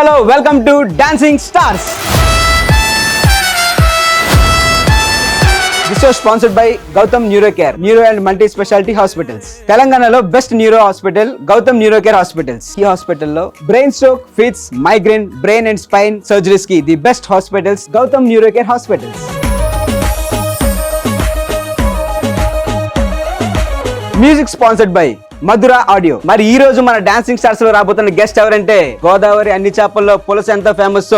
hello, welcome to Dancing Stars. This was sponsored by Gautam Neurocare, Neuro and Multi-Specialty Hospitals. తెలంగాణలో best neuro hospital Gautam neurocare hospitals. ఈ హాస్పిటల్లో brain stroke, fits, migraine, brain and spine surgeries కి the best hospitals Gautam neurocare hospitals. Music sponsored by Madhura audio. మరి ఈ రోజు మన dancing stars లో రాబోతున్న గెస్ట్ ఎవరంటే, గోదావరి అన్ని చేపల్లో పులస ఎంత ఫేమస్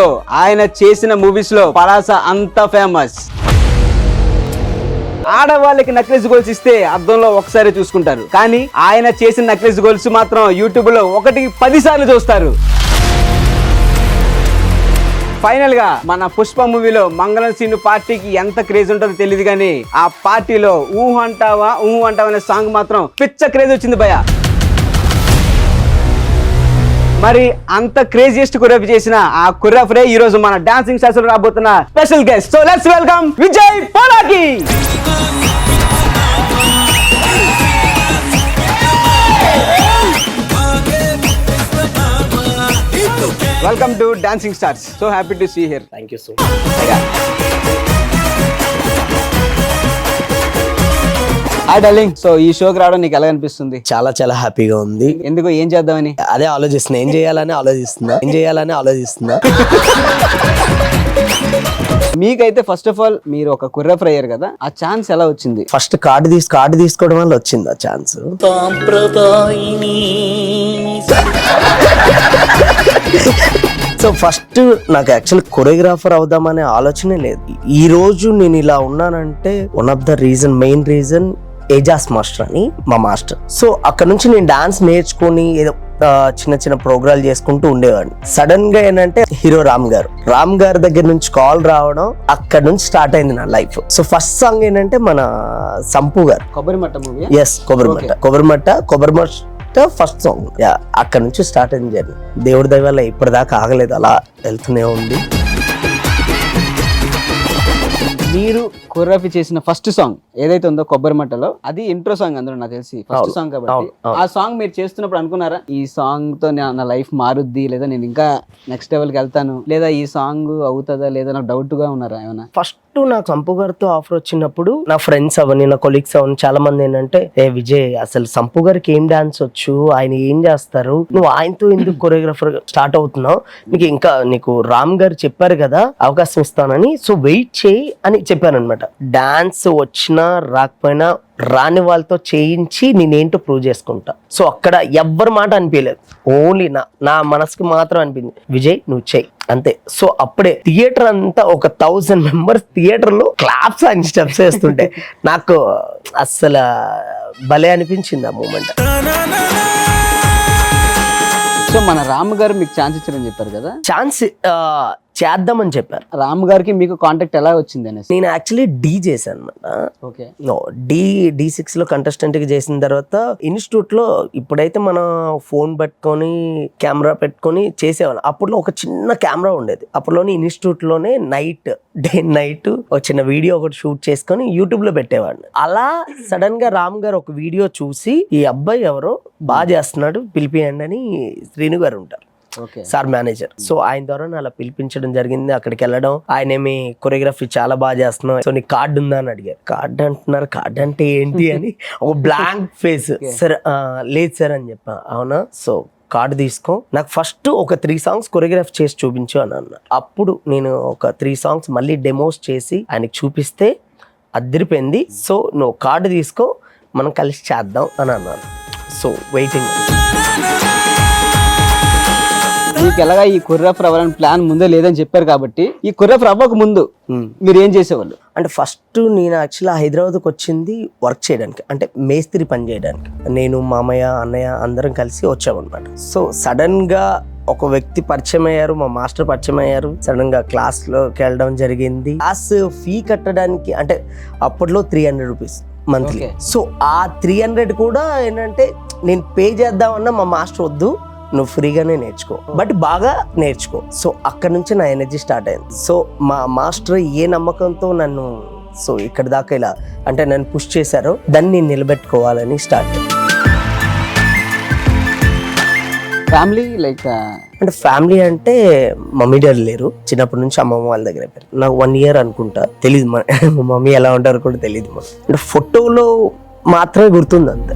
ఆయన చేసిన మూవీస్ లో పలాస అంత ఫేమస్. ఆడవాళ్ళకి నక్లెస్ గోల్స్ ఇస్తే అద్దంలో ఒకసారి చూసుకుంటారు, కానీ ఆయన చేసిన నక్లెస్ గోల్స్ మాత్రం యూట్యూబ్ లో 1-10 సార్లు చూస్తారు. ఫైనల్ గా మన పుష్ప మూవీలో మంగళం సీను పార్టీకి ఎంత క్రేజ్ ఉంటుందో తెలియదు, కానీ ఆ పార్టీలో ఊహు అంటావా అనే సాంగ్ మాత్రం పిచ్చ క్రేజ్ వచ్చింది భయ. మరి అంత క్రేజియస్ట్ కొరియోగ్రఫీ చేసిన ఆ కొరియోగ్రఫరే ఈ రోజు మన డాన్సింగ్ స్టార్స్ లో రాబోతున్న special guest. So let's welcome Vijay Polaki. Welcome to Dancing Stars. So happy to see you here. Thank you so much. Hi darling. So ఈ షోకి రావడం నీకు ఎలా అనిపిస్తుంది? చాలా చాలా హ్యాపీగా ఉంది. ఎందుకు, ఏం చేద్దామని? అదే ఆలోచిస్తున్నా, ఏం చేయాలని ఆలోచిస్తున్నా. మీకైతే ఫస్ట్ ఆఫ్ ఆల్ మీరు ఒక కొరియోగ్రాఫర్ అయ్యారు కదా, ఆ ఛాన్స్ ఎలా వచ్చింది? ఫస్ట్ కార్డు తీసుకోవడం వల్ల వచ్చింది ఆ ఛాన్స్. సో ఫస్ట్ నాకు యాక్చువల్ కొరియోగ్రాఫర్ అవుదామనే ఆలోచనే లేదు. ఈ రోజు నేను ఇలా ఉన్నానంటే one of the main reason Ajaz master అని మా మాస్టర్. సో అక్కడ నుంచి నేను డాన్స్ నేర్చుకొని ఏదో చిన్న ప్రోగ్రాలు చేసుకుంటూ ఉండేవాడిని. సడన్ గా ఏంటంటే హీరో రామ్ గారి దగ్గర నుంచి కాల్ రావడం, అక్కడ నుంచి స్టార్ట్ అయింది నా లైఫ్. సో ఫస్ట్ సాంగ్ ఏంటంటే మన సంపు గారు Kobbarimatta movie. Yes, Kobbarimatta first song. అక్కడ నుంచి స్టార్ట్ అయింది జర్నీ. దేవుడి దయ వల్ల ఇప్పటిదాకా ఆగలేదు, అలా వెళ్తూనే ఉంది. మీరు కొరియోగ్రఫీ చేసిన ఫస్ట్ సాంగ్ ఏదైతే ఉందో కొబ్బరిమట్టలో, అది ఇంట్రో సాంగ్ అందులో నాకు తెలిసి ఫస్ట్ సాంగ్ కాబట్టి. ఆ సాంగ్ మీరు చేస్తున్నప్పుడు అనుకున్నారా ఈ సాంగ్ తో నా లైఫ్ మారుద్ది, లేదా నేను ఇంకా నెక్స్ట్ లెవెల్ కి వెళ్తాను, లేదా ఈ సాంగ్ అవుతుందా లేదా నాకు డౌట్ గా ఉన్నారా ఏమైనా? ఫస్ట్ నాకు సంపు గారితో ఆఫర్ వచ్చినప్పుడు నా ఫ్రెండ్స్ అవని, నా కొలీగ్స్ అవని చాలా మంది ఏంటంటే, ఏ విజయ్ అసలు సంపు గారికి ఏం డాన్స్ వచ్చు, ఆయన ఏం చేస్తారు, నువ్వు ఆయనతో ఎందుకు కొరియోగ్రాఫర్ స్టార్ట్ అవుతున్నావు, నీకు రామ్ గారు చెప్పారు కదా అవకాశం ఇస్తానని, సో వెయిట్ చేయి అని చెప్పాను అనమాట. డాన్స్ వచ్చినా రాకపోయినా రాని వాళ్ళతో చేయించి నేనేంటో ప్రూవ్ చేసుకుంటా. సో అక్కడ ఎవ్వరి మాట అనిపించలేదు, ఓన్లీ నా మనసుకి మాత్రం అనిపించింది, విజయ్ నువ్వు చెయ్యి అంతే. సో అప్పుడే థియేటర్ అంతా ఒక 1000 మెంబర్స్ థియేటర్ లో క్లాప్స్ అని స్టెప్స్ వేస్తుంటే నాకు అస్సలు భలే అనిపించింది ఆ మూమెంట్. సో మన రామ్ గారు మీకు ఛాన్స్ ఇచ్చారని చెప్పారు కదా, ఛాన్స్ చేద్దామని చెప్పారు. రామ్ గారికి మీకు కాంటాక్ట్ ఎలా వచ్చింది అనేసి? నేను యాక్చువల్లీ డి చేశాను అనమాట. ఓకే, D6 లో కంటెస్టెంట్ గా చేసిన తర్వాత ఇన్స్టిట్యూట్ లో ఇప్పుడైతే మన ఫోన్ పెట్టుకొని కెమెరా పెట్టుకొని చేసేవాళ్ళం. అప్పట్లో ఒక చిన్న కెమెరా ఉండేది. అప్పట్లోనే ఇన్స్టిట్యూట్ లోనే డే నైట్ ఒక చిన్న వీడియో ఒకటి షూట్ చేసుకొని యూట్యూబ్ లో పెట్టేవాడిని. అలా సడన్ గా రామ్ గారు ఒక వీడియో చూసి, ఈ అబ్బాయి ఎవరో బాగా చేస్తున్నాడు పిలిపియండి అని శ్రీను గారు ఉంటారు, సార్ మేనేజర్. సో ఆయన ద్వారా అలా పిలిపించడం జరిగింది. అక్కడికి వెళ్ళడం, ఆయన ఏమి కొరియోగ్రఫీ చాలా బాగా చేస్తున్నావు, సో నీకు కార్డు ఉందా అని అడిగారు. కార్డు అంటున్నారు, కార్డు అంటే ఏంటి అని ఒక బ్లాంక్ ఫేస్. సార్ లేదు సార్ అని చెప్పా. అవునా, సో కార్డు తీసుకో, నాకు ఫస్ట్ ఒక 3 సాంగ్స్ కొరియోగ్రాఫ్ చేసి చూపించు అని అన్నా. అప్పుడు నేను ఒక 3 సాంగ్స్ మళ్ళీ డెమోస్ చేసి ఆయనకి చూపిస్తే అదిరిపోయింది. సో నువ్వు కార్డు తీసుకో, మనం కలిసి చేద్దాం అని అన్నాను. So waiting. మీకు ఎలాగా ఈ కొరియోగ్రాఫర్ అవ్వాలని ప్లాన్ ముందే లేదని చెప్పారు కాబట్టి, ఈ కొరియోగ్రాఫర్ అవ్వక ముందు మీరు ఏం చేసేవాళ్ళు? అంటే ఫస్ట్ నేను యాక్చువల్లీ హైదరాబాద్కి వచ్చింది వర్క్ చేయడానికి, అంటే మేస్త్రి పని చేయడానికి. నేను మామయ్య అన్నయ్య అందరం కలిసి వచ్చామన్నమాట. సో సడన్ గా ఒక వ్యక్తి పరిచయం అయ్యారు, మా మాస్టర్ పరిచయం అయ్యారు. సడన్ గా క్లాస్ లోకి వెళ్ళడం జరిగింది. క్లాస్ ఫీ కట్టడానికి అంటే అప్పట్లో 300 రూపీస్ మంత్లీ. సో ఆ 300 కూడా ఏంటంటే నేను పే చేద్దామన్నా మా మాస్టర్ వద్దు, నువ్వు ఫ్రీగానే నేర్చుకో, బట్ బాగా నేర్చుకో. సో అక్కడ నుంచి నా ఎనర్జీ స్టార్ట్ అయింది. సో మా మాస్టర్ ఏ నమ్మకంతో నన్ను ఇక్కడ దాకా ఇలా అంటే నన్ను పుష్ చేశారో దాన్ని నేను నిలబెట్టుకోవాలని స్టార్ట్ అయింది. ఫ్యామిలీ లైక్ అంటే ఫ్యామిలీ అంటే మమ్మీ డాడీ లేరు, చిన్నప్పటి నుంచి అమ్మమ్మ వాళ్ళ దగ్గర అయిపోయారు. నాకు 1 year అనుకుంటా, తెలీదు మా మమ్మీ ఎలా ఉంటారు కూడా తెలియదు. అంటే ఫోటోలో మాత్రమే గుర్తుంది అంతే.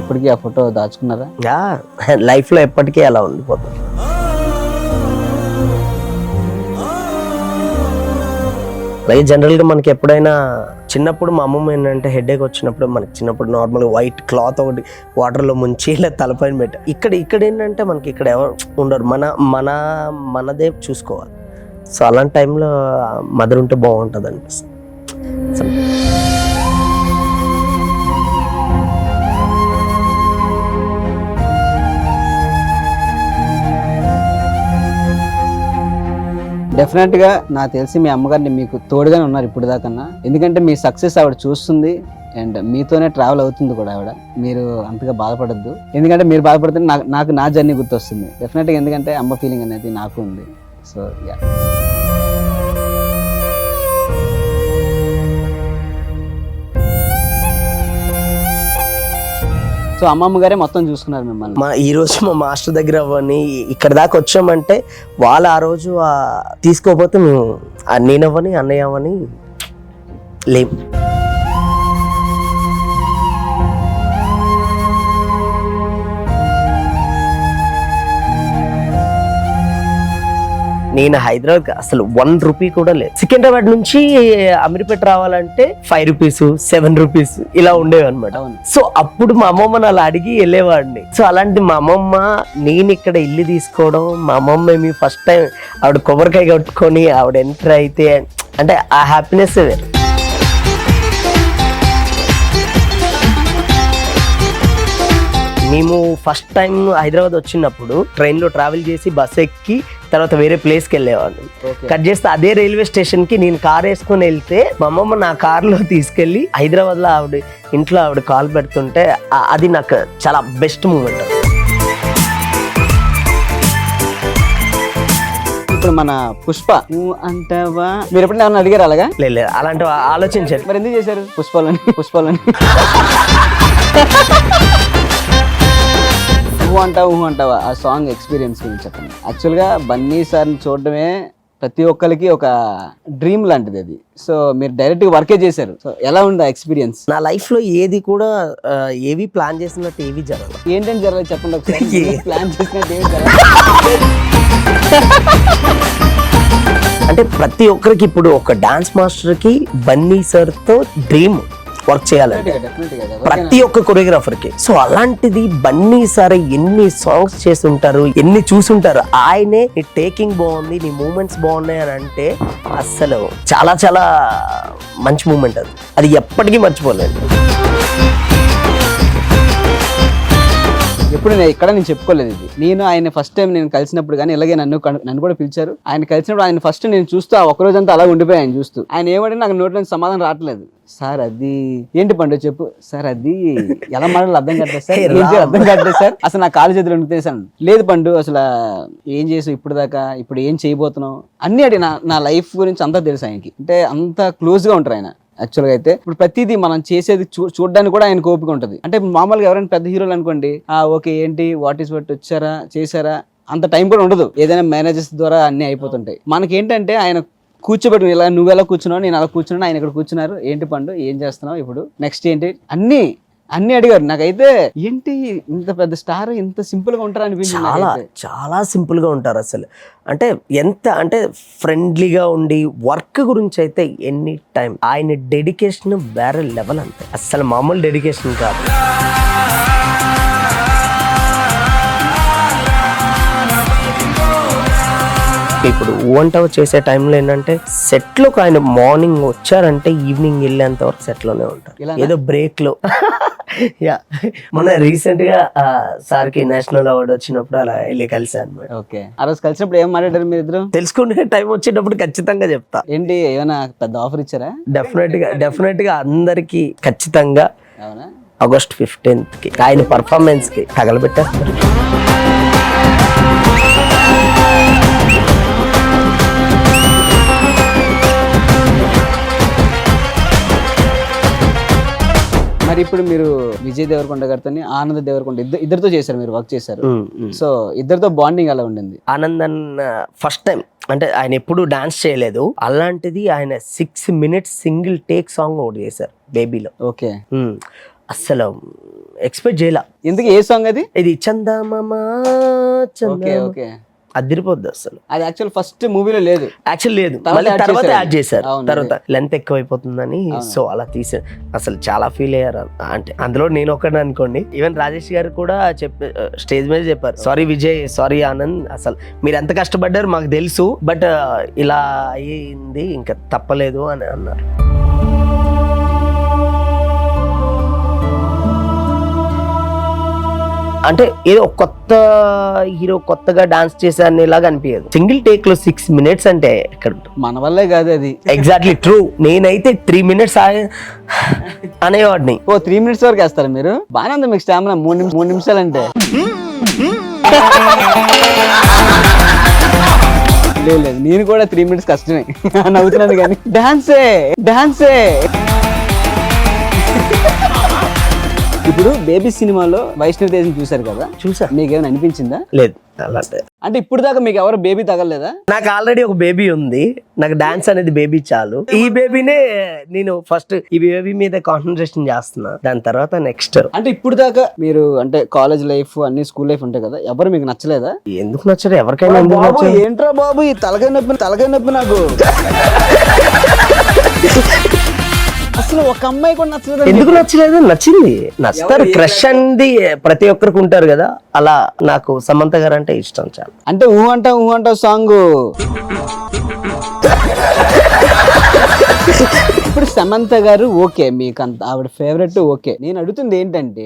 ఇప్పటికీ ఆ ఫోటో దాచుకున్నారా? లైఫ్ లో ఎప్పటికీ అలా ఉండిపోతుంది. అలాగే జనరల్గా మనకి ఎప్పుడైనా చిన్నప్పుడు మా అమ్మమ్మ ఏంటంటే హెడేక్ వచ్చినప్పుడు, మనకి చిన్నప్పుడు నార్మల్గా వైట్ క్లాత్ ఒకటి వాటర్లో ముంచి ఇలా తలపైన పెట్ట, ఇక్కడ ఏంటంటే మనకి ఇక్కడ ఎవరు ఉండరు, మనదే చూసుకోవాలి. సో అలాంటి టైంలో మదర్ ఉంటే బాగుంటుంది అనిపిస్తుంది. డెఫినెట్ గా నాకు తెలిసి మీ అమ్మగారిని మీకు తోడుగానే ఉన్నారు ఇప్పుడు దాకన్నా, ఎందుకంటే మీ సక్సెస్ ఆవిడ చూస్తుంది అండ్ మీతోనే ట్రావెల్ అవుతుంది కూడా ఆవిడ. మీరు అంతగా బాధపడద్దు, ఎందుకంటే మీరు బాధపడితే నాకు నా జర్నీ గుర్తొస్తుంది డెఫినెట్ గా, ఎందుకంటే అమ్మ ఫీలింగ్ అనేది నాకు ఉంది. సో యా, సో అమ్మమ్మ గారే మొత్తం చూసుకున్నారు మిమ్మల్ని. ఈ రోజు మా మాస్టర్ దగ్గర అవ్వని ఇక్కడ దాకా వచ్చామంటే వాళ్ళు ఆ రోజు తీసుకోకపోతే మేము నేనవ్వని అన్నయ్య అవ్వని లేం. నేను హైదరాబాద్ అసలు 1 రూపీ కూడా లేదు. సికింద్రాబాద్ నుంచి అమీర్పేట రావాలంటే 5 రూపీస్ 7 రూపీస్ ఇలా ఉండేవి అనమాట. సో అప్పుడు మా అమ్మమ్మ అలా అడిగి వెళ్ళేవాడిని. సో అలాంటి మా అమ్మమ్మ నేను ఇక్కడ ఇల్లు తీసుకోవడం, మా అమ్మమ్మ మీ ఫస్ట్ టైం ఆవిడ కొబ్బరికాయ కట్టుకొని ఆవిడ ఎంటర్ అయితే అంటే ఆ హ్యాపీనెస్ వేరు. మేము ఫస్ట్ టైం హైదరాబాద్ వచ్చినప్పుడు ట్రైన్లో ట్రావెల్ చేసి బస్ ఎక్కి తర్వాత వేరే ప్లేస్కి వెళ్ళేవాడిని. కట్ చేస్తే అదే రైల్వే స్టేషన్కి నేను కార్ వేసుకొని వెళ్తే మా అమ్మమ్మ నా కార్లో తీసుకెళ్ళి హైదరాబాద్లో ఇంట్లో ఆవిడ కాల్ పెడుతుంటే అది నాకు చాలా బెస్ట్ మూమెంట్. ఇప్పుడు మన పుష్ప అంటావా మీరు ఎప్పుడైనా ఏమన్నా అడిగారు అలాగా? లేదు, అలాంటి ఆలోచించారు. మరి ఎందుకు చేశారు పుష్పాలని? ఊహ అంటావా ఆ సాంగ్ ఎక్స్పీరియన్స్ గురించి చెప్పండి. యాక్చువల్గా బన్నీ సార్ని చూడడమే ప్రతి ఒక్కరికి ఒక డ్రీమ్ లాంటిది అది. సో మీరు డైరెక్ట్గా వర్కే చేశారు. సో ఎలా ఉంది ఆ ఎక్స్పీరియన్స్? నా లైఫ్లో ఏది కూడా ఏవి ప్లాన్ చేసినట్టు ఏవి జరగదు. ఏంటంటే జరగదు చెప్పండి ఒకసారి. ప్లాన్ చేసినట్టు ఏవి జరగదు అంటే ప్రతి ఒక్కరికి ఇప్పుడు ఒక డాన్స్ మాస్టర్కి బన్నీ సార్తో డ్రీమ్ వర్క్ చేయాలంటే ప్రతి ఒక్క కొరియోగ్రాఫర్కి. సో అలాంటిది బన్నీ సార్ ఎన్ని సాంగ్స్ చేస్తుంటారు, ఎన్ని చూసుంటారు. ఆయనే నీ టేకింగ్ బాగుంది, నీ మూమెంట్స్ బాగున్నాయి అని అంటే అస్సలు చాలా చాలా మంచి మూమెంట్. అది ఎప్పటికీ మర్చిపోలేదు. ఎప్పుడు నేను చెప్పుకోలేదు ఇది. నేను ఆయన ఫస్ట్ టైం నేను కలిసినప్పుడు కానీ ఇలాగే నన్ను కూడా పిలిచారు. ఆయన కలిసినప్పుడు ఆయన ఫస్ట్ నేను చూస్తూ ఆ ఒక రోజంతా అలా ఉండిపోయి ఆయన చూస్తూ ఆయన ఏమంటే నాకు నోటి నుంచి సమాధానం రావట్లేదు. సార్ అది ఏంటి పండు చెప్పు సార్, అది ఎలా మాట్లాడాలి అర్థం కావట్లేదు సార్, అర్థం కావట్లేదు సార్, అసలు నా కాలు చేతులు ఉంటున్నాను. లేదు పండు అసలు ఏం చేసావు ఇప్పుడు దాకా, ఇప్పుడు ఏం చేయబోతున్నావు అన్ని అడిగి నా లైఫ్ గురించి అంతా తెలుసు ఆయనకి. అంటే అంత క్లోజ్గా ఉంటారు ఆయన. యాక్చువల్గా అయితే ఇప్పుడు ప్రతిదీ మనం చేసేది చూడడానికి కూడా ఆయనకు ఓపిక ఉంటుంది. అంటే మామూలుగా ఎవరైనా పెద్ద హీరోలు అనుకోండి, ఓకే ఏంటి వాట్ ఈస్ వాట్ వచ్చారా చేశారా అంత టైం కూడా ఉండదు. ఏదైనా మేనేజర్స్ ద్వారా అన్ని అయిపోతుంటాయి. మనకేంటంటే ఆయన కూర్చోబెట్టు, ఇలా నువ్వు ఎలా కూర్చున్నావు నేను అలా కూర్చున్నాను, ఆయన ఇక్కడ కూర్చున్నారు, ఏంటి పండు ఏం చేస్తున్నావు ఇప్పుడు నెక్స్ట్ ఏంటి అన్ని అడిగారు. నాకైతే ఏంటి ఇంత పెద్ద స్టార్ ఇంత సింపుల్ గా ఉంటారు అనిపించింది. చాలా చాలా సింపుల్ గా ఉంటారు అసలు. అంటే ఎంత అంటే ఫ్రెండ్లీగా ఉండి వర్క్ గురించి అయితే ఎనీ టైం ఆయన డెడికేషన్ వేరే లెవెల్. అంతే అసలు మామూలు డెడికేషన్ కాదు. ఇప్పుడు వంటవ చేసే టైంలో ఏంటంటే సెట్లోకి ఆయన మార్నింగ్ వచ్చారంటే ఈవినింగ్ వెళ్ళేంత వరకు సెట్లోనే ఉంటారు. ఏదో బ్రేక్ లో మొన్న రీసెంట్ గా సార్కి నేషనల్ అవార్డు వచ్చినప్పుడు అలా వెళ్ళి కలిసాను. ఓకే, ఆ రోజు కలిసినప్పుడు ఏం మాట్లాడారు మీరు ఇద్దరు? తెలుసుకునే టైం వచ్చేటప్పుడు ఖచ్చితంగా చెప్తా. ఏంటి ఏమైనా పెద్ద ఆఫర్ ఇచ్చారా? డెఫినెట్ గా అందరికి ఖచ్చితంగా ఆగస్ట్ 15th ఆయన పర్ఫార్మెన్స్ కి తగలబెట్టేస్తారు. మరి ఇప్పుడు మీరు విజయ్ దేవరకొండ గారితో ఆనంద్ దేవరకొండ ఇద్దరితో చేశారు, మీరు వర్క్ చేశారు. సో ఇద్దరితో బాండింగ్ ఎలా ఉండింది? ఆనంద్ అన్న ఫస్ట్ టైం అంటే ఆయన ఎప్పుడు డాన్స్ చేయలేదు, అలాంటిది ఆయన 6 minutes సింగిల్ టేక్ సాంగ్ ఒకటి చేశారు బేబీలో. ఓకే. అస్సలు ఎక్స్పెక్ట్ చేయలే. ఎందుకు? ఏ సాంగ్ అది? ఇది చందమామా ఓకే ఓకే. అదిరిపోద్ది అసలు. అది యాక్చువల్ ఫస్ట్ మూవీలో లేదు, యాక్చువల్ లేదు, తర్వాత యాడ్ చేశారు. తర్వాత లెంత్ ఎక్కువ అయిపోతుందని సో అలా తీసారు. అసలు చాలా ఫీల్ అయ్యారు. అంటే అందులో నేను ఒకటి అనుకోండి, ఈవెన్ రాజేష్ గారు కూడా స్టేజ్ మీద చెప్పారు, సారీ విజయ్, సారీ ఆనంద్, అసలు మీరు ఎంత కష్టపడ్డారు మాకు తెలుసు, బట్ ఇలా అయ్యింది ఇంకా తప్పలేదు అని అన్నారు. అంటే ఏదో కొత్త హీరో కొత్తగా డాన్స్ చేశారని ఇలాగా అనిపించదు. సింగిల్ టేక్ లో 6 minutes అంటే ఎక్కడ మన వల్లే కాదు అది. Exactly true. నేనైతే 3 minutes అనేవాడిని. 3 minutes వరకు వేస్తారా మీరు? బాగానే ఉంది మీకు స్టామినా. 3 నిమిషాలు అంటే లేదు, నేను కూడా 3 minutes కష్టమే నవ్వుతున్నాను కానీ. డాన్సే. ఇప్పుడు బేబీ సినిమాలో వైష్ణవి తేజని చూసారు కదా, మీకు ఏమైనా అనిపించిందా? లేదు. అంటే ఇప్పుడు దాకా మీకు ఎవరు బేబీ తగలలేదా? నాకు ఆల్రెడీ ఒక బేబీ ఉంది, నాకు డాన్స్ అనేది బేబీ చాలు. ఈ బేబీనే నేను ఫస్ట్ ఈ బేబీ మీద కాన్సన్ట్రేషన్ చేస్తున్నా, దాని తర్వాత నెక్స్ట్. అంటే ఇప్పుడు దాకా మీరు అంటే కాలేజ్ లైఫ్ అన్ని స్కూల్ లైఫ్ ఉంటాయి కదా, ఎవరు మీకు నచ్చలేదా? ఎందుకు నచ్చరు? ఎవరికైనా. ఏంట్రా బాబు ఈ తలకాయ నొప్పి నాకు అసలు ఒక అమ్మాయి కూడా నచ్చలేదు. ఎందుకు నచ్చలేదు? నచ్చింది, నచ్చుతారు. క్రష్ అనేది ప్రతి ఒక్కరికి ఉంటారు కదా, అలా నాకు సమంత గారు అంటే ఇష్టం చాలా. అంటే ఊ అంటా సాంగ్. ఇప్పుడు సమంత గారు ఓకే, మీకు అంత ఆవిడ ఫేవరెట్ ఓకే. నేను అడుగుతుంది ఏంటంటే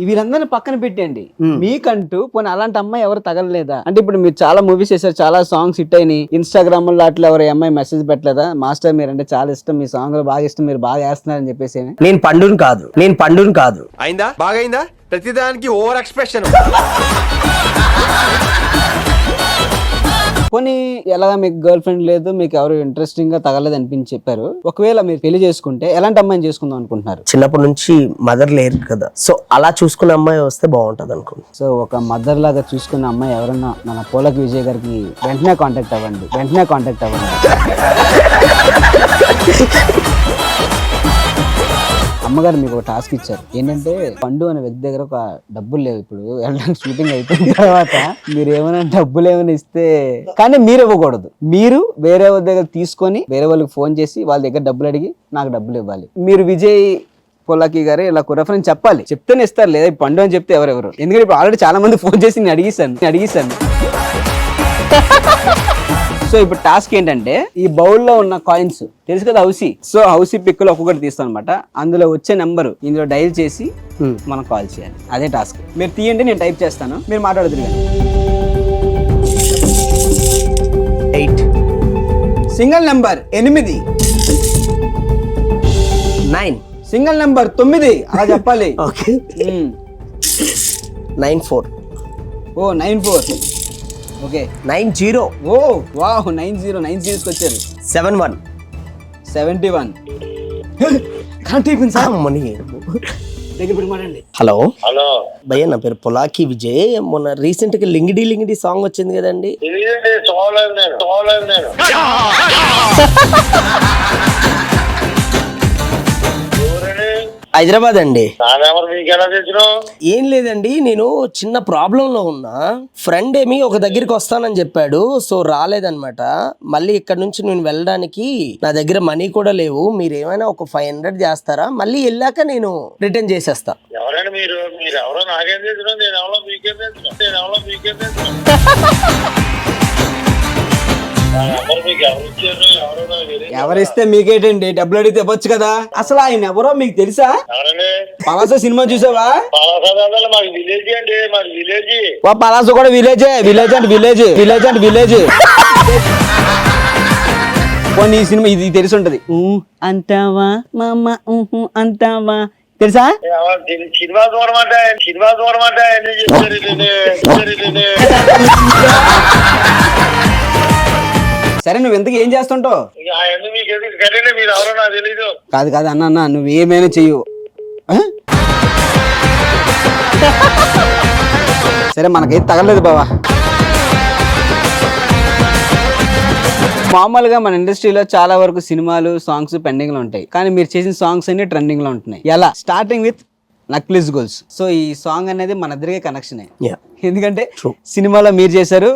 వీళ్ళందరినీ పక్కన పెట్టండి, మీకంటూ పోనీ అలాంటి అమ్మాయి ఎవరు తగలలేదా? అంటే ఇప్పుడు మీరు చాలా మూవీస్ చేశారు, చాలా సాంగ్స్ హిట్ అయినాయి, ఇన్స్టాగ్రామ్ లో అట్లా ఎవరు అమ్మాయి మెసేజ్ పెట్టలేదా, మాస్టర్ మీరంటే చాలా ఇష్టం, మీ సాంగ్ బాగా ఇష్టం, మీరు బాగా వేస్తున్నారని చెప్పేసి? నేను పండును కాదు. అయిందా? బాగైందా? ప్రతిదానికి ఓవర్ ఎక్స్ప్రెషన్. పోనీ ఎలాగా మీకు గర్ల్ ఫ్రెండ్ లేదు, మీకు ఎవరు ఇంట్రెస్టింగ్ గా తగలేదు అనిపించి చెప్పారు, ఒకవేళ మీరు పెళ్లి చేసుకుంటే ఎలాంటి అమ్మాయిని చేసుకుందాం అనుకుంటున్నారు? చిన్నప్పటి నుంచి మదర్ లేరు కదా, సో అలా చూసుకునే అమ్మాయి వస్తే బాగుంటది అనుకుంటున్నాను. సో ఒక మదర్ లాగా చూసుకున్న అమ్మాయి ఎవరన్నా మన పోలక్ విజయ్ గారికి వెంటనే కాంటాక్ట్ అవ్వండి. అమ్మగారు మీకు ఒక టాస్క్ ఇచ్చారు, ఏంటంటే పండు అనే వ్యక్తి దగ్గర ఒక డబ్బులు లేవు, ఇప్పుడు వెళ్ళడానికి షూటింగ్ అయిపోయిన తర్వాత మీరు ఏమైనా డబ్బులు ఏమైనా ఇస్తే, కానీ మీరు ఇవ్వకూడదు, మీరు వేరే వాళ్ళ దగ్గర తీసుకొని వేరే వాళ్ళకి ఫోన్ చేసి వాళ్ళ దగ్గర డబ్బులు అడిగి నాకు డబ్బులు ఇవ్వాలి. మీరు విజయ్ పొలాకి గారు ఇలా రెఫరెన్స్ చెప్పాలి, చెప్తేనే ఇస్తారు, లేదా పండు అని చెప్తే ఎవరెవరు. ఎందుకంటే ఇప్పుడు ఆల్రెడీ చాలా మంది ఫోన్ చేసి నేను అడిగిస్తాను. సో ఇప్పుడు టాస్క్ ఏంటంటే ఈ బౌల్లో ఉన్న కాయిన్స్ తెలుసు కదా, హౌసీ. సో హౌసీ పిక్కులు ఒక్కొక్కటి తీస్తాం అనమాట, అందులో వచ్చే నెంబరు ఇందులో డైల్ చేసి మనం కాల్ చేయాలి. అదే టాస్క్. మీరు తీయండి, నేను టైప్ చేస్తాను, మీరు మాట్లాడుతురు. 8 సింగిల్ నెంబర్ 8 9 సింగిల్ నెంబర్ 9 అలా చెప్పాలి. ఓకే. 94 ఓ 94 ఓకే 90 ఓ వావ్ 90 వచ్చారు. 71 కరెక్ట్ అయిపోయింది సార్. హలో భయ్య, నా పేరు పొలాకి విజయ్. మొన్న రీసెంట్ గా లింగిడి సాంగ్ వచ్చింది కదండి. హైదరాబాద్ అండి. ఏం లేదండి, నేను చిన్న ప్రాబ్లం లో ఉన్నా. ఫ్రెండ్ ఏమి ఒక దగ్గరికి వస్తానని చెప్పాడు, సో రాలేదన్నమాట. మళ్ళీ ఇక్కడ నుంచి నేను వెళ్ళడానికి నా దగ్గర మనీ కూడా లేవు, మీరు ఏమైనా ఒక 500 చేస్తారా? మళ్ళీ వెళ్ళాక నేను రిటర్న్ చేసేస్తా. ఎవరిస్తే మీకేటండి, డబ్బులు అడిగితే ఇవ్వచ్చు కదా. అసలు ఆయన ఎవరో మీకు తెలుసా? పలాస సినిమా చూసావా? పలాస కూడా విలేజ్. ఈ సినిమా ఇది తెలిసి ఉంటది. అంటావా మామ అంటావా, తెలుసా? సరే నువ్వు ఎందుకు ఏం చేస్తుంటావు? కాదు అన్న నువ్వు ఏమైనా చెయ్యు, సరే మనకైతే తగలేదు బావా. మామూలుగా మన ఇండస్ట్రీలో చాలా వరకు సినిమాలు సాంగ్స్ పెండింగ్ లో ఉంటాయి, కానీ మీరు చేసిన సాంగ్స్ అన్ని ట్రెండింగ్ లో ఉంటున్నాయి. ఎలా? Starting with necklace goals. So ఈ సాంగ్ అనేది మన ఇద్దరికే కనెక్షన్, ఎందుకంటే సినిమాలో మీరు చేశారు,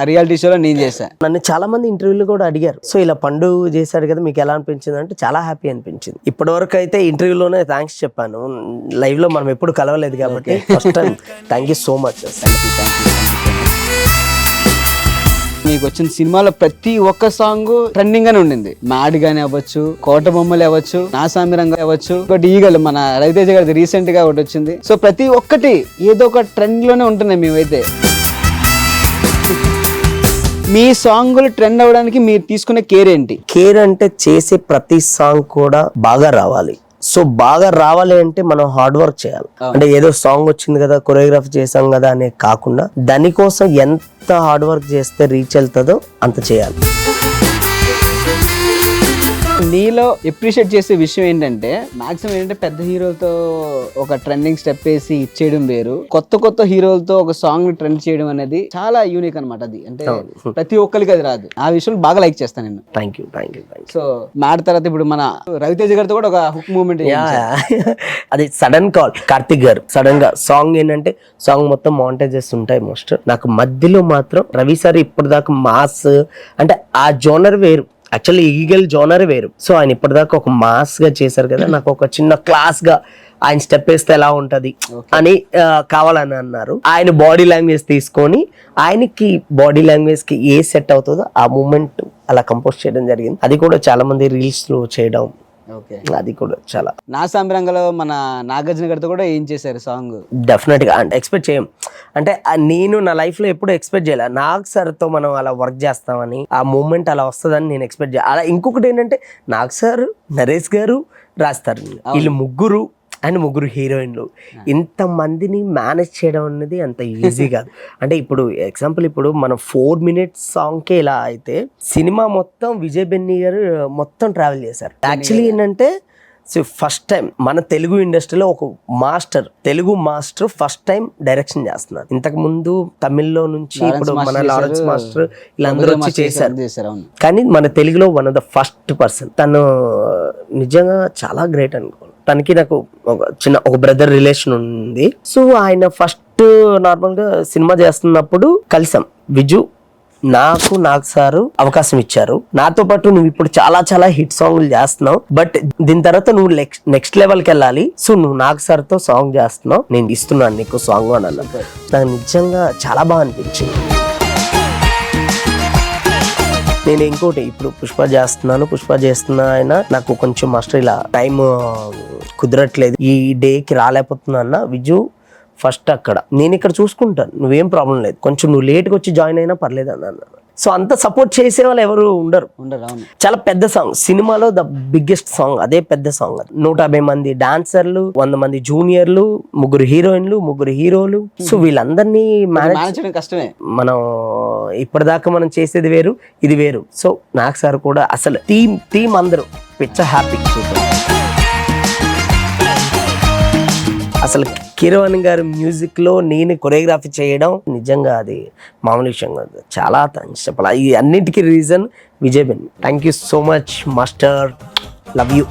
రియాలిటీ షోలో నేను చేశాను. నన్ను చాలా మంది ఇంటర్వ్యూలు కూడా అడిగారు, సో ఇలా పండు చేశాడు కదా మీకు ఎలా అనిపించింది అంటే చాలా హ్యాపీ అనిపించింది. ఇప్పటి వరకు అయితే ఇంటర్వ్యూలోనే థ్యాంక్స్ చెప్పాను, లైవ్ లో మనం ఎప్పుడు కలవలేదు కాబట్టి first time thank you so much. మీకు వచ్చిన సినిమాలో ప్రతి ఒక్క సాంగ్ ట్రెండింగ్ గానే ఉండింది. మ్యాడ్ గానే అవ్వచ్చు, కోట బొమ్మలు అవ్వచ్చు, నా సామిరంగా అవ్వచ్చు, ఒకటి ఈగలు మన రవితేజ గారిది రీసెంట్ గా ఒకటి వచ్చింది. సో ప్రతి ఒక్కటి ఏదో ఒక ట్రెండ్ లోనే ఉంటున్నాయి. మేమైతే మీ సాంగ్లు ట్రెండ్ అవ్వడానికి మీరు తీసుకునే కేర్ ఏంటి? కేర్ అంటే చేసే ప్రతి సాంగ్ కూడా బాగా రావాలి. సో బాగా రావాలి అంటే మనం హార్డ్ వర్క్ చేయాలి. అంటే ఏదో సాంగ్ వచ్చింది కదా కొరియోగ్రఫీ చేసాం కదా అనే కాకుండా దానికోసం ఎంత హార్డ్ వర్క్ చేస్తే రీచ్ వెళ్తుందో అంత చేయాలి. నీలో అప్రిషియేట్ చేసే విషయం ఏంటంటే మాక్సిమం ఏంటంటే పెద్ద హీరోలతో ఒక ట్రెండింగ్ స్టెప్ వేసి ఇచ్చేయడం వేరు, కొత్త కొత్త హీరోలతో ఒక సాంగ్ ని ట్రెండ్ చేయడం అనేది చాలా యూనిక్ అనమాట. అది అంటే ప్రతి ఒక్కరికి అది రాదు. ఆ విషయం బాగా లైక్ చేస్తాను నేను. Thank you. సో మ్యాడ్ తర్వాత ఇప్పుడు మన రవితేజ గారితో కూడా ఒక హుక్ మూమెంట్, అది సడన్ కాల్. కార్తిక్ గారు సడన్ గా సాంగ్ ఏంటంటే సాంగ్ మొత్తం మాంటేజెస్ ఉంటాయి మోస్ట్. నాకు మధ్యలో మాత్రం రవి సార్ ఇప్పటిదాకా మాస్ అంటే ఆ జోనర్ వేరు, యాక్చువల్లీ ఈగల్ జోనర్ వేరు. సో ఆయన ఇప్పటిదాకా ఒక మాస్ గా చేశారు కదా, నాకు ఒక చిన్న క్లాస్ గా ఆయన స్టెప్ వేస్తే ఎలా ఉంటది అని కావాలని అన్నారు. ఆయన బాడీ లాంగ్వేజ్ తీసుకొని ఆయనకి బాడీ లాంగ్వేజ్ కి ఏ సెట్ అవుతుందో ఆ మూమెంట్ అలా కంపోజ్ చేయడం జరిగింది. అది కూడా చాలా మంది రీల్స్ లో చేయడం, అది కూడా చాలా. నా సాంబరంగలో మన నాగార్జున గారితో కూడా ఏం చేశారు సాంగ్? డెఫినెట్ గా అంటే ఎక్స్పెక్ట్ చేయం, అంటే నేను నా లైఫ్ లో ఎప్పుడు ఎక్స్పెక్ట్ చేయలే నాగ్ సార్ తో మనం అలా వర్క్ చేస్తామని, ఆ మూమెంట్ అలా వస్తుందని నేను ఎక్స్పెక్ట్ చేయాలి. అలా ఇంకొకటి ఏంటంటే నాగ్ సార్, నరేష్ గారు రాస్తారు, వీళ్ళు ముగ్గురు అండ్ ముగ్గురు హీరోయిన్లు, ఇంతమందిని మేనేజ్ చేయడం అనేది అంత ఈజీ కాదు. అంటే ఇప్పుడు ఎగ్జాంపుల్ ఇప్పుడు మనం 4 minutes సాంగ్కే ఇలా అయితే సినిమా మొత్తం విజయ్ బెన్నీ గారు మొత్తం ట్రావెల్ చేశారు. యాక్చువల్లీ ఏంటంటే ఫస్ట్ టైం మన తెలుగు ఇండస్ట్రీలో ఒక master, Telugu master first time direction చేస్తున్నారు. ఇంతకు ముందు తమిళ్లో నుంచి ఇప్పుడు మన లారెన్స్ మాస్టర్ వీళ్ళందరూ వచ్చి చేశారు, కానీ మన తెలుగులో one of the first person. తను నిజంగా చాలా గ్రేట్ అనుకో. తనకి నాకు ఒక బ్రదర్ రిలేషన్ ఉంది. సో ఆయన ఫస్ట్ నార్మల్ గా సినిమా చేస్తున్నప్పుడు కలిసాం. విజు నాకు సారు అవకాశం ఇచ్చారు. నాతో పాటు నువ్వు ఇప్పుడు చాలా చాలా హిట్ సాంగ్లు చేస్తున్నావు, బట్ దీని తర్వాత నువ్వు నెక్స్ట్ లెవెల్కి వెళ్ళాలి. సో నువ్వు నాకు సార్ తో సాంగ్ చేస్తున్నావు, నేను ఇస్తున్నాను నీకు సాంగ్ అని అన్నా. నాకు నిజంగా చాలా బాగా అనిపించింది. నేను ఇంకోటి ఇప్పుడు పుష్ప చేస్తున్నా అయినా నాకు కొంచెం మాస్టర్ ఇలా టైం కుదరట్లేదు, ఈ డేకి రాలేకపోతున్నా అన్న. విజు ఫస్ట్ అక్కడ నేను ఇక్కడ చూసుకుంటాను, నువ్వేం ప్రాబ్లం లేదు, కొంచెం నువ్వు లేట్గా వచ్చి జాయిన్ అయినా పర్లేదు అన్న. సో అంత సపోర్ట్ చేసే వాళ్ళు ఎవరు ఉండరు. చాలా పెద్ద సాంగ్, సినిమాలో ద బిగ్గెస్ట్ సాంగ్, అదే పెద్ద సాంగ్. 150 మంది డాన్సర్లు, 100 మంది జూనియర్లు, 3 హీరోయిన్లు, 3 హీరోలు. సో వీళ్ళందరినీ మేనేజ్ చేయడం కష్టమే. మనం ఇప్పటిదాకా మనం చేసేది వేరు, ఇది వేరు. సో నాకు సార్ కూడా అసలు టీమ్ అందరూ పిచ్చ హ్యాపీ. అసలు కిరవాణి గారి మ్యూజిక్ లో నేను కొరియోగ్రఫీ చేయడం నిజంగా అది మామూలు విషయం కాదు, చాలా థ్యాంక్స్ చెప్పాలి. ఈ అన్నిటికీ reason Vijay Binny. Thank you so much master, love you.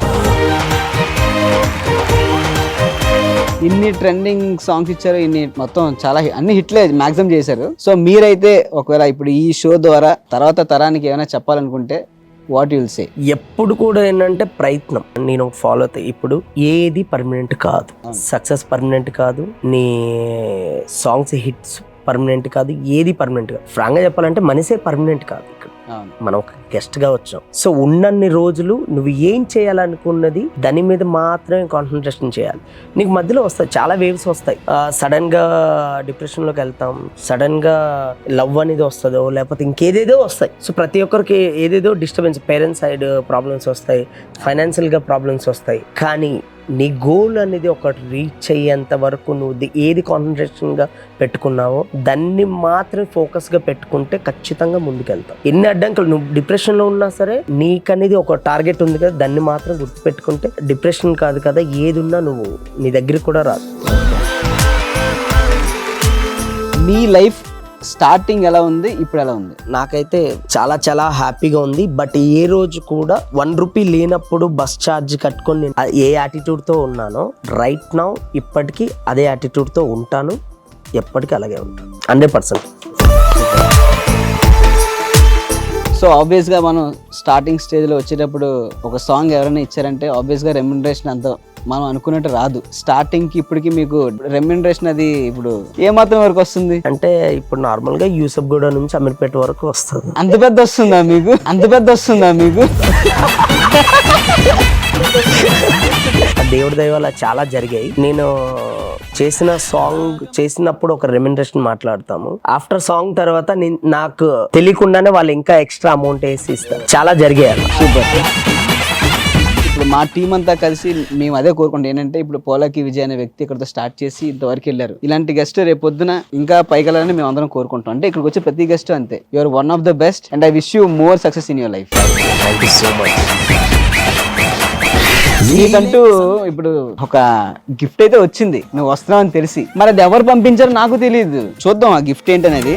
ఇన్ని ట్రెండింగ్ సాంగ్స్ ఇచ్చారు, ఇన్ని మొత్తం చాలా అన్ని హిట్లే మాక్సిమం చేశారు. సో మీరైతే ఒకవేళ ఇప్పుడు ఈ షో ద్వారా తర్వాత తరానికి ఏమైనా చెప్పాలనుకుంటే వాట్ యుల్ సే? ఎప్పుడు కూడా ఏంటంటే ప్రయత్నం నేను ఫాలో అవుతాయి. ఇప్పుడు ఏది పర్మనెంట్ కాదు, సక్సెస్ పర్మనెంట్ కాదు, నీ సాంగ్స్ హిట్స్ పర్మనెంట్ కాదు, ఏది పర్మనెంట్ కాదు. ఫ్రాంక్ గా చెప్పాలంటే మనిషే పర్మనెంట్ కాదు. ఇక్కడ మనం ఒక గెస్ట్ గా వచ్చాం. సో ఉన్నన్ని రోజులు నువ్వు ఏం చేయాలనుకున్నది దాని మీద మాత్రమే కాన్సన్ట్రేషన్ చేయాలి. నీకు మధ్యలో వస్తాయి చాలా వేవ్స్ వస్తాయి, సడన్ గా డిప్రెషన్ లోకి వెళ్తాం, సడన్ గా లవ్ అనేది వస్తుందో లేకపోతే ఇంకేదేదో వస్తాయి. సో ప్రతి ఒక్కరికి ఏదేదో డిస్టర్బెన్స్, పేరెంట్స్ సైడ్ ప్రాబ్లమ్స్ వస్తాయి, ఫైనాన్షియల్ గా ప్రాబ్లమ్స్ వస్తాయి. కానీ నీ గోల్ అనేది ఒకటి రీచ్ అయ్యేంత వరకు నువ్వు ఏది కాన్సన్ట్రేషన్గా పెట్టుకున్నావో దాన్ని మాత్రం ఫోకస్గా పెట్టుకుంటే ఖచ్చితంగా ముందుకెళ్తావు. ఎన్ని అడ్డంకులు, నువ్వు డిప్రెషన్లో ఉన్నా సరే నీకనేది ఒక టార్గెట్ ఉంది కదా, దాన్ని మాత్రం గుర్తుపెట్టుకుంటే డిప్రెషన్ కాదు కదా, ఏది ఉన్నా నువ్వు నీ దగ్గరికి కూడా రాదు. మీ లైఫ్ స్టార్టింగ్ ఎలా ఉంది, ఇప్పుడు ఎలా ఉంది? నాకైతే చాలా చాలా హ్యాపీగా ఉంది. బట్ ఏ రోజు కూడా 1 రూపీ లేనప్పుడు బస్ ఛార్జ్ కట్టుకొని నేను ఏ యాటిట్యూడ్తో ఉన్నానో రైట్ నౌ ఇప్పటికీ అదే యాటిట్యూడ్తో ఉంటాను, ఎప్పటికీ అలాగే ఉంటాను 100%. సో ఆబ్వియస్గా మనం స్టార్టింగ్ స్టేజ్లో వచ్చేటప్పుడు ఒక సాంగ్ ఎవరైనా ఇచ్చారంటే ఆబ్వియస్గా రెమ్యునరేషన్ అంత మనం అనుకున్నట్టు రాదు. స్టార్టింగ్కి ఇప్పటికి మీకు రెమ్యునరేషన్ అది ఇప్పుడు ఏ మాత్రం వరకు వస్తుంది? అంటే ఇప్పుడు నార్మల్గా యూసఫ్గూడ నుంచి అమీర్పేట వరకు వస్తుంది. అంత పెద్ద వస్తుందా మీకు? అంత పెద్ద వస్తుందా మీకు? దేవుడి దయ వల్ల చాలా జరిగాయి. నేను చేసిన సాంగ్ చేసినప్పుడు ఒక రెమ్యునరేషన్ మాట్లాడతాము, ఆఫ్టర్ సాంగ్ తర్వాత నాకు తెలియకుండానే వాళ్ళు ఇంకా ఎక్స్ట్రా అమౌంట్ వేసి ఇస్తారు. చాలా జరిగాయి. సూపర్. ఇప్పుడు మా టీం అంతా కలిసి మేము అదే కోరుకుంటాం ఏంటంటే, ఇప్పుడు పోలాకి విజయ్ అనే వ్యక్తి ఇక్కడతో స్టార్ట్ చేసి ఇంతవరకు వెళ్ళారు. ఇలాంటి గెస్ట్ రేపు పొద్దున ఇంకా పైకెళ్ళాలని మేము అందరం కోరుకుంటాం. అంటే ఇక్కడికి వచ్చే ప్రతి గెస్ట్ అంతే. You are one of the best and I wish you more success in your life. Thank you so much. నీకంటూ ఇప్పుడు ఒక గిఫ్ట్ అయితే వచ్చింది, నువ్వు వస్తున్నావు అని తెలిసి. మరి అది ఎవరు పంపించారో నాకు తెలియదు. చూద్దాం ఆ గిఫ్ట్ ఏంటనేది.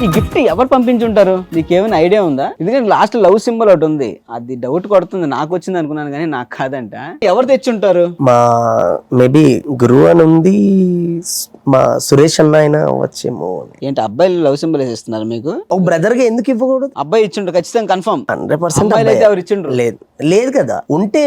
ఈ గిఫ్ట్ ఎవరు పంపించుంటారు? నీకేమైనా ఐడియా ఉందా? ఎందుకంటే లాస్ట్ లవ్ సింబల్ ఒకటి ఉంది, అది డౌట్ కొడుతుంది. నాకు వచ్చింది అనుకున్నాను కానీ నాకు కాదంట. ఎవరు తెచ్చుంటారు? మా మేబీ గురువు అని ఉంది, మా సురేష్ అన్న ఆయన వచ్చేమో. ఏంటి అబ్బాయిలు లవ్ సింబల్ వేసేస్తున్నారు మీకు? ఒక బ్రదర్ గా ఎందుకు ఇవ్వకూడదు? అబ్బాయి ఇచ్చిండ్రు ఖచ్చితంగా, కన్ఫర్మ్ 100%. అయితే ఎవరు ఇచ్చిండ్రు? లేదు కదా, ఉంటే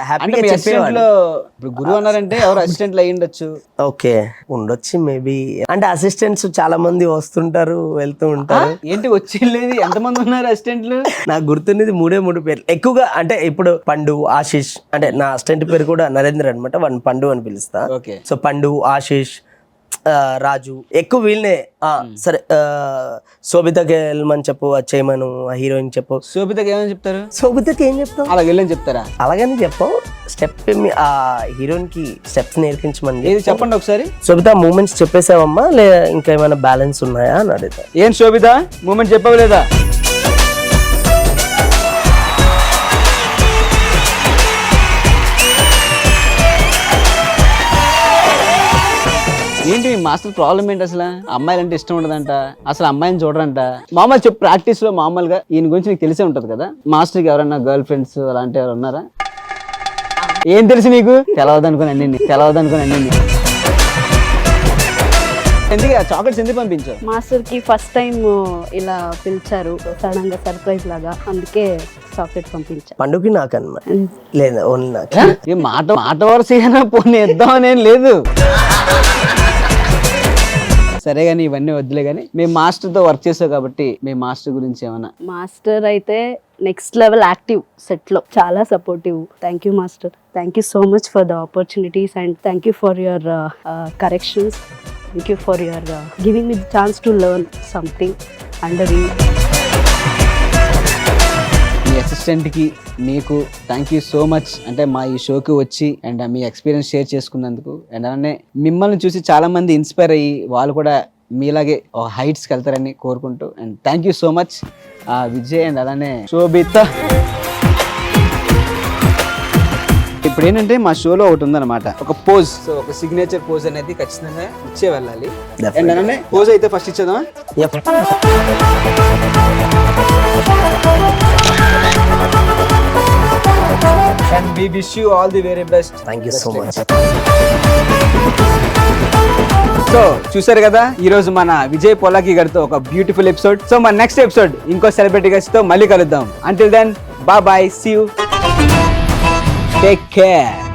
హ్యాపీగా చెప్పేవాడు. ఇప్పుడు గురువు అన్నారంటే ఎవరు అసిస్టెంట్లు అయ్యి ఉండొచ్చు. ఓకే, ఉండొచ్చు మేబీ. అంటే అసిస్టెంట్స్ చాలా మంది వస్తుంటారు వెళ్తూ ఉంటారు. ఏంటి వచ్చి లేదు? ఎంతమంది ఉన్నారు అసిస్టెంట్లు? నాకు గుర్తున్నది 3 పేర్లు ఎక్కువగా. అంటే ఇప్పుడు పండు, ఆశీష్, అంటే నా అసిస్టెంట్ పేరు కూడా నరేంద్ర అనమాట, వాడిని పండు అని పిలుస్తా. ఓకే. సో పండు, ఆశీష్, రాజు, ఎక్కువ వీళ్ళనే. సరే, శోభితకి వెళ్ళమని చెప్పు, వచ్చేయమను, హీరోయిన్ చెప్పు. శోభితకి ఏమని చెప్తారు? శోభితకి ఏం చెప్తాం? అలా వెళ్ళని చెప్తారా? అలాగని చెప్పావు, స్టెప్ ఆ హీరోయిన్ కి స్టెప్స్ నేర్పించమని. ఏది చెప్పండి ఒకసారి. శోభిత మూమెంట్స్ చెప్పేసావమ్మా, లే ఇంకా ఏమైనా బ్యాలెన్స్ ఉన్నాయా అని అడుగుతా. ఏం శోభిత మూమెంట్ చెప్పవలేదా? ఏంటి మీ మాస్టర్ ప్రాబ్లం ఏంటి? అసలు అమ్మాయిలంటే ఇష్టం ఉండదంట, అసలు అమ్మాయిని చూడరంట. మామూలు చెప్పు, ప్రాక్టీస్ లో మామూలుగా ఈయన గురించి నీకు తెలిసే ఉంటది కదా. మాస్టర్కి ఎవరన్నా గర్ల్ ఫ్రెండ్స్ అలాంటి ఎవరు ఉన్నారా? ఏం తెలుసు నీకు? తెలవదనుకుని అన్ని ఎందుకు చాక్లెట్స్ ఎందుకు పంపించావు? మాస్టర్ కి ఫస్ట్ టైం ఇలా పిలిచారు సడన్ గా, సర్ప్రైజ్ లాగా, అందుకే చాక్లెట్ పంపించా. పండుగకి నాకు అన్నమాట, లేదా ఓన్లీ నాకు. ఏ మాట వరుసగా పోనీ ఇద్దామనేం లేదు. సరే కానీ ఇవన్నీ వద్దులే కానీ, మేము మాస్టర్తో వర్క్ చేసావు కాబట్టి మీ మాస్టర్ గురించి ఏమన్నా? మాస్టర్ అయితే నెక్స్ట్ లెవెల్ యాక్టివ్ సెట్ లో, చాలా supportive. Thank you master, thank you so much for the opportunities and thank you for your corrections. Thank you for your giving me the chance to learn something under you. మీ అసిస్టెంట్కి మీకు thank you so much. అంటే మా ఈ షోకి వచ్చి and me experience share చేసుకున్నందుకు. And అలానే మిమ్మల్ని చూసి చాలా మంది ఇన్స్పైర్ అయ్యి వాళ్ళు కూడా మీలాగే హైట్స్కి వెళ్తారని కోరుకుంటూ. And thank you so much Vijay and అలానే శోభిత. ఇప్పుడు ఏంటంటే మా షోలో ఒకటి ఉందన్నమాట, ఒక పోజ్. సో ఒక సిగ్నేచర్ పోజ్ అనేది ఖచ్చితంగా ఇచ్చే వెళ్ళాలి. అండ్ అలానే పోజ్ అయితే first ఇచ్చేద్దామా? And we wish you all the very best. Thank you so much. So చూసారు కదా, ఈ రోజు మన విజయ్ పోలాకి గారితో ఒక బ్యూటిఫుల్ ఎపిసోడ్. సో మన నెక్స్ట్ ఎపిసోడ్ ఇంకో సెలబ్రిటీ గెస్ట్ తో మళ్ళీ కలుద్దాం. Until then, bye bye, see you, take care.